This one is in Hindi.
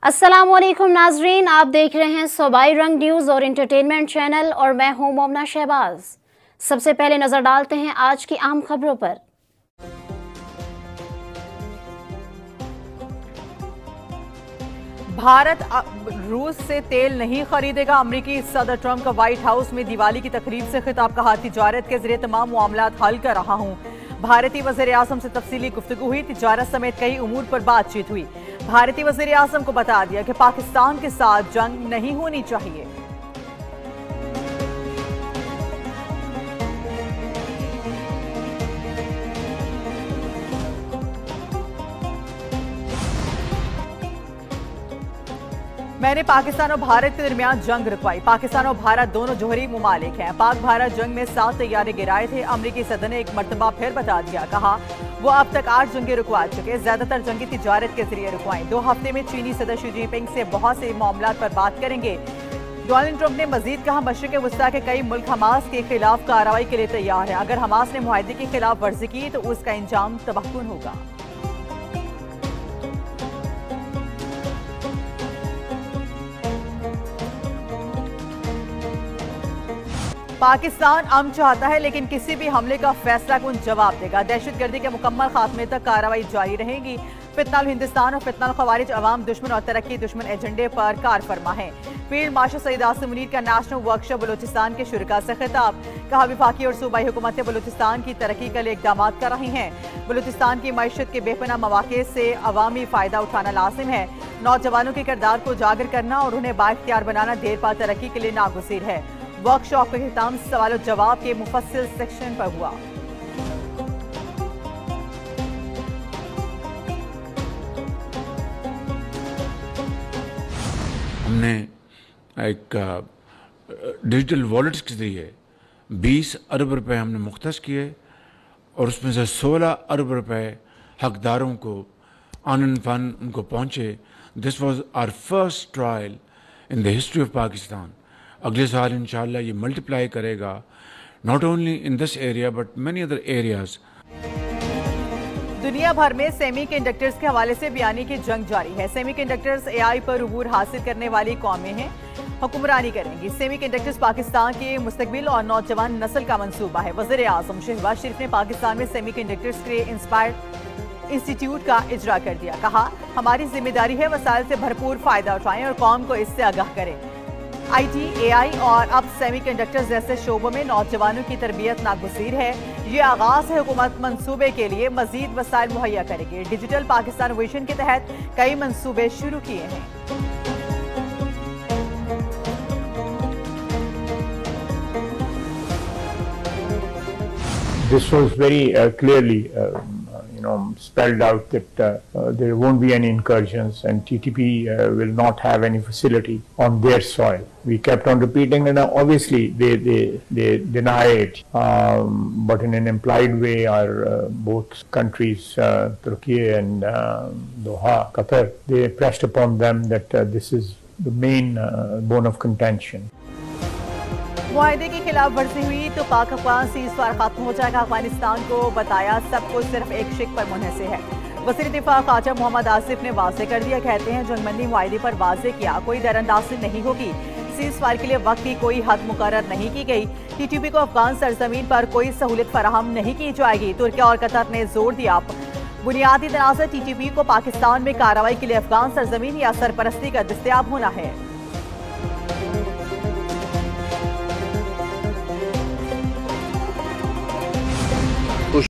अस्सलामुअलैकुम नाजरीन, आप देख रहे हैं सूबाई रंग न्यूज़ और इंटरटेनमेंट चैनल और मैं हूं मोमना शहबाज। सबसे पहले नजर डालते हैं आज की अहम खबरों पर। भारत रूस से तेल नहीं खरीदेगा। अमेरिकी सदर ट्रंप का व्हाइट हाउस में दिवाली की तकरीब से खिताब। कहा, तिजारत के जरिए तमाम मामलात हल कर रहा हूं। भारतीय वज़ीर आज़म से तफसीली गुफ्तगू हुई। तिजारत समेत कई उमूर पर बातचीत हुई। भारतीय वज़ीर आज़म को बता दिया कि पाकिस्तान के साथ जंग नहीं होनी चाहिए। मैंने पाकिस्तान और भारत के दरमियान जंग रुकवाई। पाकिस्तान और भारत दोनों जोहरी मुमालिक हैं। पाक भारत जंग में 7 तैयारे गिराए थे। अमरीकी सदर ने एक मरतबा फिर बता दिया। कहा, वो अब तक 8 जंगें रुकवा चुके, ज्यादातर जंगी तिजारत के जरिए रुकवाई। 2 हफ्ते में चीनी सदर शी जिनपिंग से बहुत से मामलों पर बात करेंगे। डोनाल्ड ट्रंप ने मजीद कहा, मशरिक वस्ता के कई मुल्क हमास के खिलाफ कार्रवाई के लिए तैयार है। अगर हमास ने मुआहदे की खिलाफ वर्जी की तो उसका अंजाम तबाहकुन होगा। पाकिस्तान अमन चाहता है लेकिन किसी भी हमले का फैसला कुन जवाब देगा। दहशतगर्दी के मुकम्मल खात्मे तक कार्रवाई जारी रहेगी। फितनल हिंदुस्तान और फितनल खवारिज अवाम दुश्मन और तरक्की दुश्मन एजेंडे पर कार फरमा है। फील्ड मार्शल सईद आसिम मुनीर का नेशनल वर्कशॉप बलूचिस्तान के शुरका से खिताब। कहा, विफाकी और सूबाई हुकूमतें बलूचिस्तान की तरक्की के लिए इकदाम कर रही हैं। बलूचिस्तान की मईशत के बेपनाह मौके से अवामी फायदा उठाना लाजिम है। नौजवानों के किरदार को उजागर करना और उन्हें बाइख्तियार बनाना देर पा तरक्की के लिए नागुज़ीर है। वर्कशॉप का इख्तिताम सवाल और जवाब के मुफस्सिल सेक्शन पर हुआ। हमने एक डिजिटल वॉलेट्स के जरिए 20 अरब रुपए हमने मुख्तस किए और उसमें से 16 अरब रुपए हकदारों को आनन फन उनको पहुँचे। This was our first trial in the history of Pakistan. अगले साल इंशाअल्लाह ये मल्टीप्लाई करेगा, not only in this area but many other areas. दुनिया भर में सेमी कंडक्टर्स के हवाले से बयानी की जंग जारी है। सेमी कंडक्टर्स एआई पर उबूर हासिल करने वाली कौमें हैं, हुक्मरानी करेंगी। सेमी कंडक्टर्स पाकिस्तान के मुस्तकबिल और नौजवान नस्ल का मंसूबा है। वज़ीर आज़म शहबाज शरीफ ने पाकिस्तान में सेमी कंडक्टर्स के इंस्पायर्ड इंस्टीट्यूट का इजरा कर दिया। कहा, हमारी जिम्मेदारी है वसाइल से भरपूर फायदा उठाएं और कौम को इससे आगाह करें। आईटी, एआई और अब सेमीकंडक्टर्स जैसे शोबों में नौजवानों की तरबियत नागुज़ीर है। ये आगाज है। हुकूमत मंसूबे के लिए मजीद वसाइल मुहैया करेगी। डिजिटल पाकिस्तान विजन के तहत कई मंसूबे शुरू किए हैं। This was very clearly spelled out that there won't be any incursions and TTP will not have any facility on their soil. We kept on repeating and obviously they deny it, but in an implied way our both countries, Turkey and Doha, Qatar, they pressed upon them that this is the main bone of contention. मुआहदे की खिलाफ वर्जी हुई तो पाक अफगान सीज़फायर खत्म हो जाएगा। अफगानिस्तान को बताया सब कुछ सिर्फ एक शिक पर मुनहसर है। वज़ीर दिफा ख्वाजा मोहम्मद आसिफ ने वाज़ेह कर दिया। कहते हैं, जंगबंदी मुआहदे पर वाज़ेह किया, कोई दरअंदाज़ी नहीं होगी। सीज़फायर के लिए वक्त की कोई हद मुकर्रर नहीं की गई। टीटीपी को अफगान सरजमीन पर कोई सहूलत फराहम नहीं की जाएगी। तुर्की और कतर ने जोर दिया, बुनियादी तनाज़ा टीटीपी को पाकिस्तान में कार्रवाई के लिए अफगान सरजमीन या सरपरस्ती का दस्तयाब होना है।